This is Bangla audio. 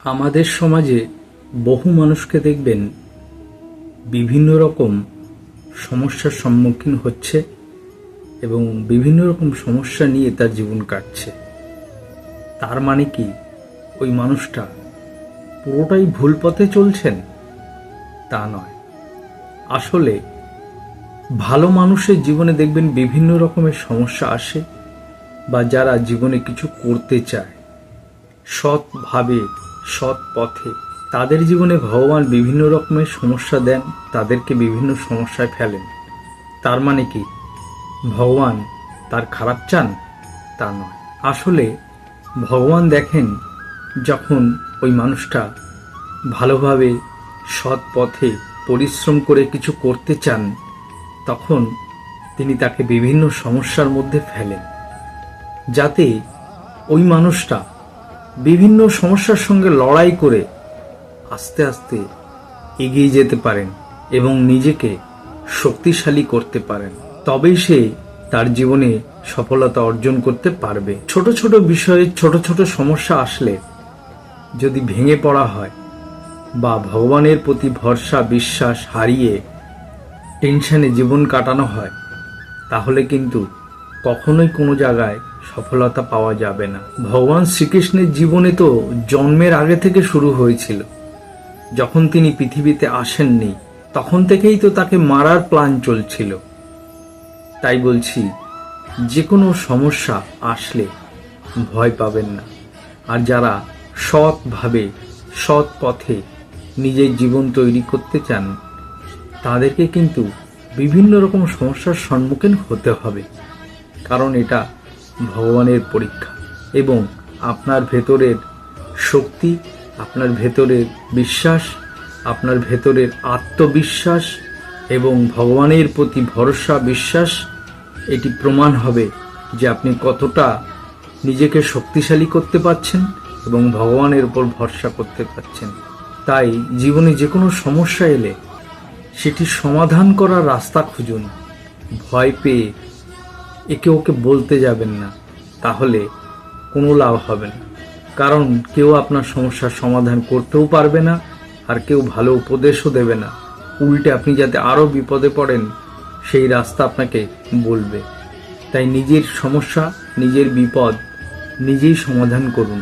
আমাদের সমাজে বহু মানুষকে দেখবেন বিভিন্ন রকম সমস্যার সম্মুখীন হচ্ছে এবং বিভিন্ন রকম সমস্যা নিয়ে তার জীবন কাটছে। তার মানে কি ওই মানুষটা পুরোটাই ভুল পথে চলছেন? তা নয়। আসলে ভালো মানুষের জীবনে দেখবেন বিভিন্ন রকমের সমস্যা আসে, বা যারা জীবনে কিছু করতে চায় সৎভাবে, সৎ পথে, তাদের জীবনে ভগবান বিভিন্ন রকমের সমস্যা দেন, তাদেরকে বিভিন্ন সমস্যায় ফেলেন। তার মানে কি ভগবান তার খারাপ চান? তা নয়। আসলে ভগবান দেখেন যখন ওই মানুষটা ভালোভাবে সৎ পথে পরিশ্রম করে কিছু করতে চান, তখন তিনি তাকে বিভিন্ন সমস্যার মধ্যে ফেলেন, যাতে ওই মানুষটা বিভিন্ন সমস্যার সঙ্গে লড়াই করে আস্তে আস্তে এগিয়ে যেতে পারেন এবং নিজেকে শক্তিশালী করতে পারেন। তবেই সে তার জীবনে সফলতা অর্জন করতে পারবে। ছোট ছোট বিষয়ে ছোট ছোট সমস্যা আসলে যদি ভেঙে পড়া হয় বা ভগবানের প্রতি ভরসা বিশ্বাস হারিয়ে টেনশনে জীবন কাটানো হয়, তাহলে কিন্তু কখনোই কোনো জায়গায় সফলতা পাওয়া যাবে না। ভগবান শ্রীকৃষ্ণের জীবনে তো জন্মের আগে থেকে শুরু হয়েছিল। যখন তিনি পৃথিবীতে আসেননি তখন থেকেই তো তাকে মারার প্ল্যান চলছিল। তাই বলছি, যে কোনো সমস্যা আসলে ভয় পাবেন না। আর যারা সৎভাবে সৎ পথে নিজের জীবন তৈরি করতে চান, তাদেরকে কিন্তু বিভিন্ন রকম সমস্যার সম্মুখীন হতে হবে, কারণ এটা ভগবানের পরীক্ষা। এবং আপনার ভেতরের শক্তি, আপনার ভেতরের বিশ্বাস, আপনার ভেতরের আত্মবিশ্বাস এবং ভগবানের প্রতি ভরসা বিশ্বাস, এটি প্রমাণ হবে যে আপনি কতটা নিজেকে শক্তিশালী করতে পারছেন এবং ভগবানের উপর ভরসা করতে পারছেন। তাই জীবনে যে কোনো সমস্যা এলে সেটি সমাধান করার রাস্তা খুঁজুন। ভয় পেয়ে একে ওকে বলতে যাবেন না, তাহলে কোনো লাভ হবে না। কারণ কেউ আপনার সমস্যার সমাধান করতেও পারবে না, আর কেউ ভালো উপদেশও দেবে না। উল্টে আপনি যাতে আরও বিপদে পড়েন সেই রাস্তা আপনাকে বলবে। তাই নিজের সমস্যা, নিজের বিপদ নিজেই সমাধান করুন।